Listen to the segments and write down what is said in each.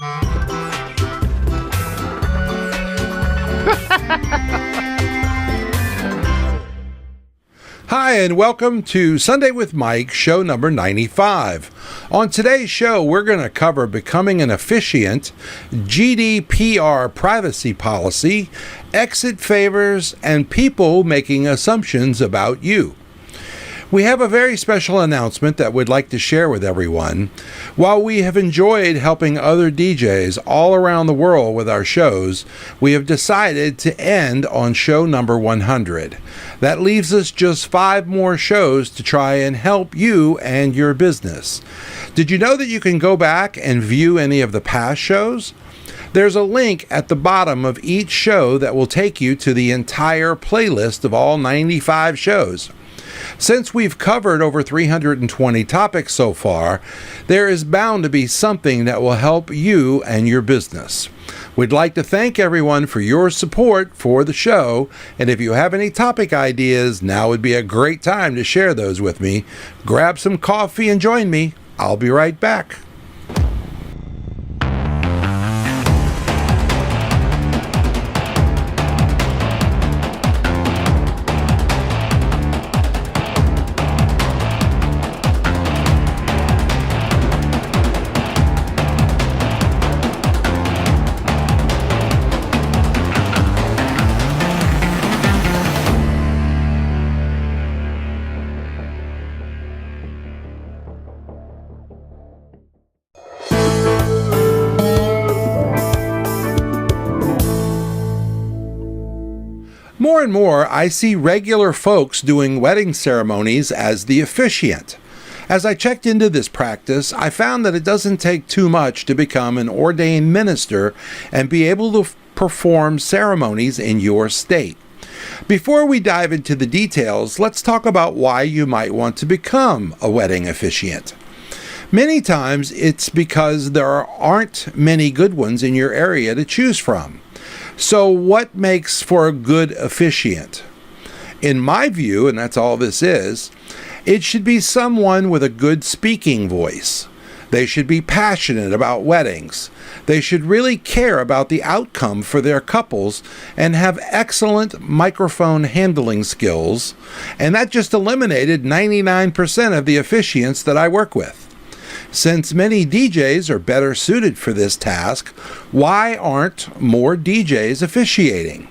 Hi, and welcome to Sunday with Mike, show number 95. On today's show, we're going to cover becoming an officiant, GDPR privacy policy, exit favors, and people making assumptions about you. We have a very special announcement that we'd like to share with everyone. While we have enjoyed helping other DJs all around the world with our shows, we have decided to end on show number 100. That leaves us just 5 more shows to try and help you and your business. Did you know that you can go back and view any of the past shows? There's a link at the bottom of each show that will take you to the entire playlist of all 95 shows. Since we've covered over 320 topics so far, there is bound to be something that will help you and your business. We'd like to thank everyone for your support for the show, and if you have any topic ideas, now would be a great time to share those with me. Grab some coffee and join me. I'll be right back. More and more, I see regular folks doing wedding ceremonies as the officiant. As I checked into this practice, I found that it doesn't take too much to become an ordained minister and be able to perform ceremonies in your state. Before we dive into the details, let's talk about why you might want to become a wedding officiant. Many times, it's because there aren't many good ones in your area to choose from. So what makes for a good officiant? In my view, and that's all this is, it should be someone with a good speaking voice. They should be passionate about weddings. They should really care about the outcome for their couples and have excellent microphone handling skills. And that just eliminated 99% of the officiants that I work with. Since many DJs are better suited for this task, why aren't more DJs officiating?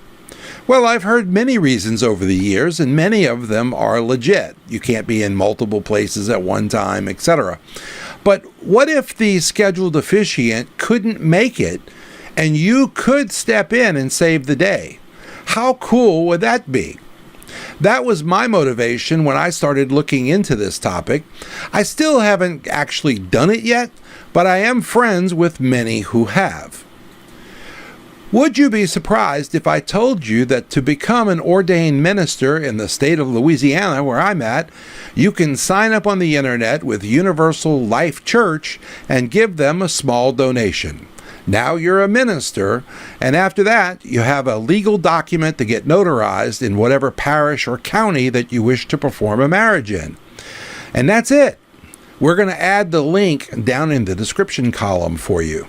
Well, I've heard many reasons over the years, and many of them are legit. You can't be in multiple places at one time, etc. But what if the scheduled officiant couldn't make it, and you could step in and save the day? How cool would that be? That was my motivation when I started looking into this topic. I still haven't actually done it yet, but I am friends with many who have. Would you be surprised if I told you that to become an ordained minister in the state of Louisiana, where I'm at, you can sign up on the internet with Universal Life Church and give them a small donation? Now you're a minister, and after that, you have a legal document to get notarized in whatever parish or county that you wish to perform a marriage in. And that's it. We're going to add the link down in the description column for you.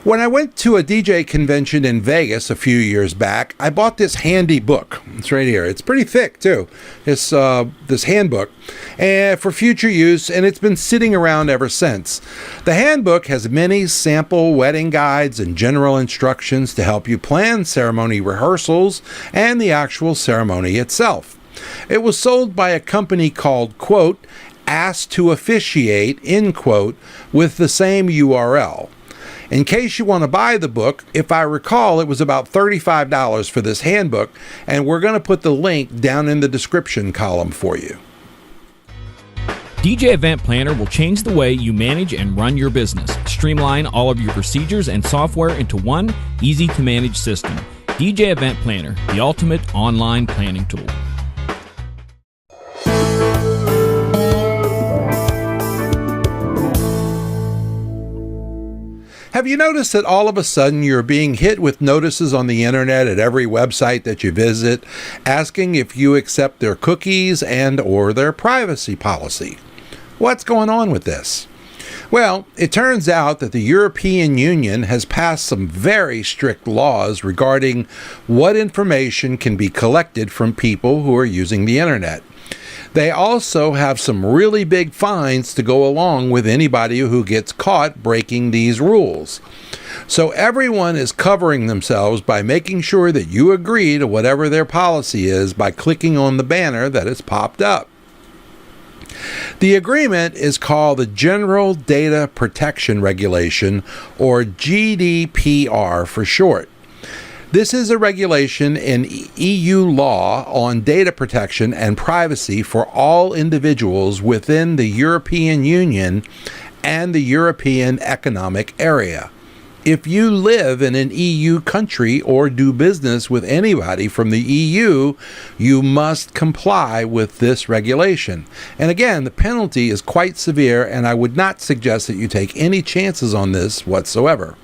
When I went to a DJ convention in Vegas a few years back, I bought this handy book. It's right here. It's pretty thick, too. This handbook for future use, and it's been sitting around ever since. The handbook has many sample wedding guides and general instructions to help you plan ceremony rehearsals and the actual ceremony itself. It was sold by a company called, quote, Asked to Officiate, end quote, with the same URL. In case you want to buy the book, if I recall, it was about $35 for this handbook, and we're going to put the link down in the description column for you. DJ Event Planner will change the way you manage and run your business. Streamline all of your procedures and software into one easy-to-manage system. DJ Event Planner, the ultimate online planning tool. Have you noticed that all of a sudden you're being hit with notices on the internet at every website that you visit, asking if you accept their cookies and or their privacy policy? What's going on with this? Well, it turns out that the European Union has passed some very strict laws regarding what information can be collected from people who are using the internet. They also have some really big fines to go along with anybody who gets caught breaking these rules. So everyone is covering themselves by making sure that you agree to whatever their policy is by clicking on the banner that has popped up. The agreement is called the General Data Protection Regulation, or GDPR for short. This is a regulation in EU law on data protection and privacy for all individuals within the European Union and the European Economic Area. If you live in an EU country or do business with anybody from the EU, you must comply with this regulation. And again, the penalty is quite severe, and I would not suggest that you take any chances on this whatsoever.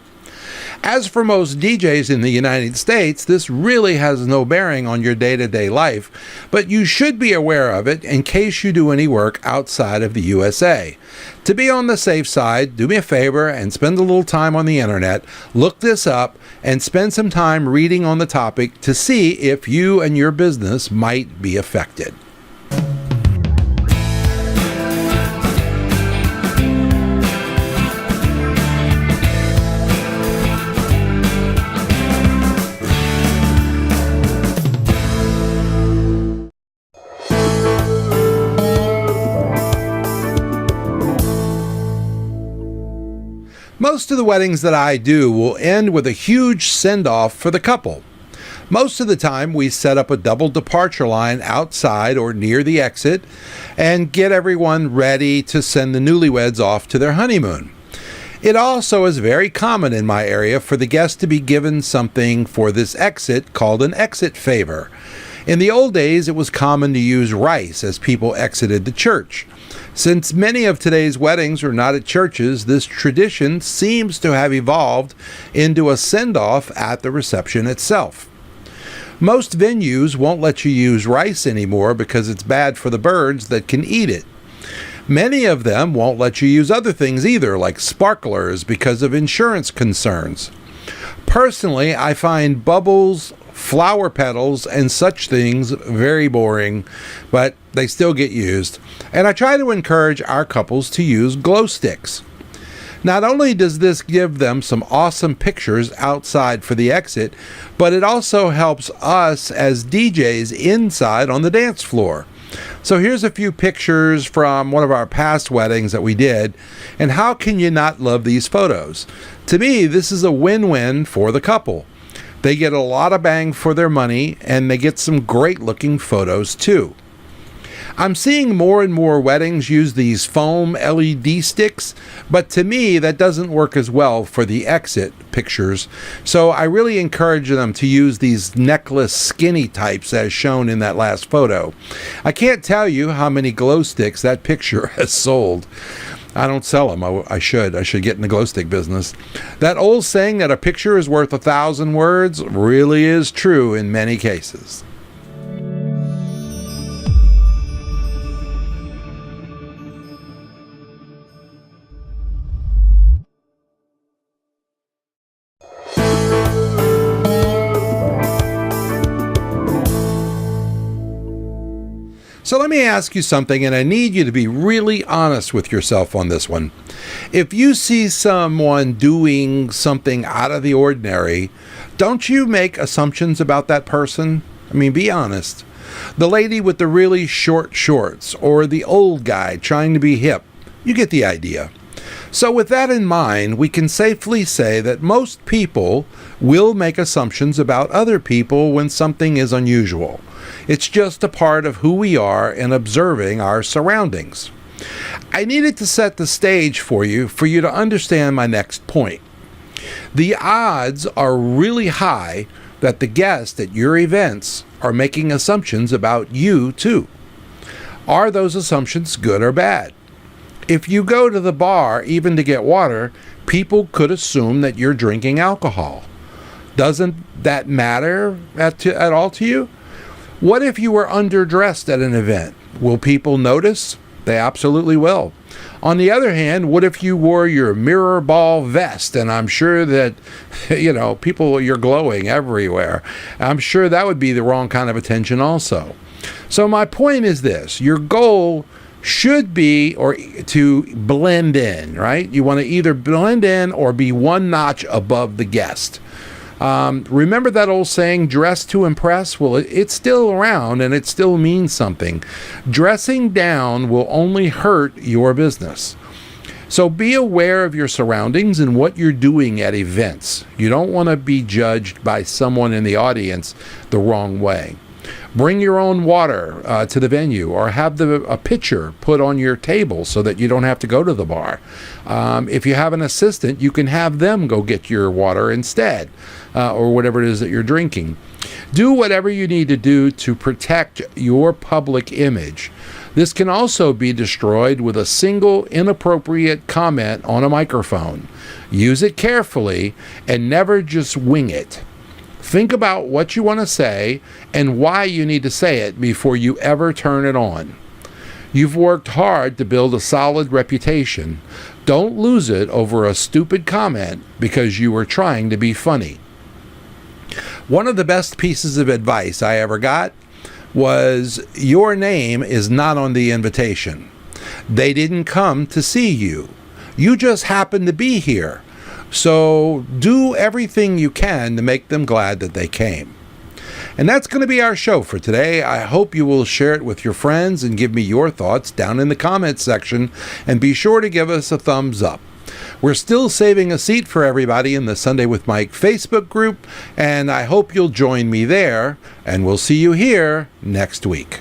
As for most DJs in the United States, this really has no bearing on your day-to-day life, but you should be aware of it in case you do any work outside of the USA. To be on the safe side, do me a favor and spend a little time on the internet, look this up, and spend some time reading on the topic to see if you and your business might be affected. Most of the weddings that I do will end with a huge send-off for the couple. Most of the time, we set up a double departure line outside or near the exit and get everyone ready to send the newlyweds off to their honeymoon. It also is very common in my area for the guests to be given something for this exit called an exit favor. In the old days, it was common to use rice as people exited the church. Since many of today's weddings are not at churches, this tradition seems to have evolved into a send-off at the reception itself. Most venues won't let you use rice anymore because it's bad for the birds that can eat it. Many of them won't let you use other things either, like sparklers, because of insurance concerns. Personally, I find bubbles, flower petals, and such things very boring, but they still get used. And I try to encourage our couples to use glow sticks. Not only does this give them some awesome pictures outside for the exit, but it also helps us as DJs inside on the dance floor. So here's a few pictures from one of our past weddings that we did, and how can you not love these photos? To me, this is a win-win for the couple. They get a lot of bang for their money, and they get some great-looking photos too. I'm seeing more and more weddings use these foam LED sticks, but to me that doesn't work as well for the exit pictures, so I really encourage them to use these necklace skinny types as shown in that last photo. I can't tell you how many glow sticks that picture has sold. I don't sell them. I should get in the glow stick business. That old saying that a picture is worth 1,000 words really is true in many cases. So let me ask you something, and I need you to be really honest with yourself on this one. If you see someone doing something out of the ordinary, don't you make assumptions about that person? I mean, be honest. The lady with the really short shorts, or the old guy trying to be hip, you get the idea. So with that in mind, we can safely say that most people will make assumptions about other people when something is unusual. It's just a part of who we are in observing our surroundings. I needed to set the stage for you to understand my next point. The odds are really high that the guests at your events are making assumptions about you too. Are those assumptions good or bad? If you go to the bar even to get water, people could assume that you're drinking alcohol. Doesn't that matter at all to you? What if you were underdressed at an event? Will people notice? They absolutely will. On the other hand, what if you wore your mirror ball vest? And I'm sure that, people, you're glowing everywhere. I'm sure that would be the wrong kind of attention also. So my point is this: your goal should be to blend in, right? You want to either blend in or be one notch above the guest. Remember that old saying, dress to impress? Well, it's still around and it still means something. Dressing down will only hurt your business. So be aware of your surroundings and what you're doing at events. You don't want to be judged by someone in the audience the wrong way. Bring your own water to the venue, or have a pitcher put on your table so that you don't have to go to the bar. If you have an assistant, you can have them go get your water instead, or whatever it is that you're drinking. Do whatever you need to do to protect your public image. This can also be destroyed with a single inappropriate comment on a microphone. Use it carefully and never just wing it. Think about what you want to say and why you need to say it before you ever turn it on. You've worked hard to build a solid reputation. Don't lose it over a stupid comment because you were trying to be funny. One of the best pieces of advice I ever got was, your name is not on the invitation. They didn't come to see you. You just happened to be here. So do everything you can to make them glad that they came. And that's going to be our show for today. I hope you will share it with your friends and give me your thoughts down in the comments section, and be sure to give us a thumbs up. We're still saving a seat for everybody in the Sunday with Mike Facebook group, and I hope you'll join me there, and we'll see you here next week.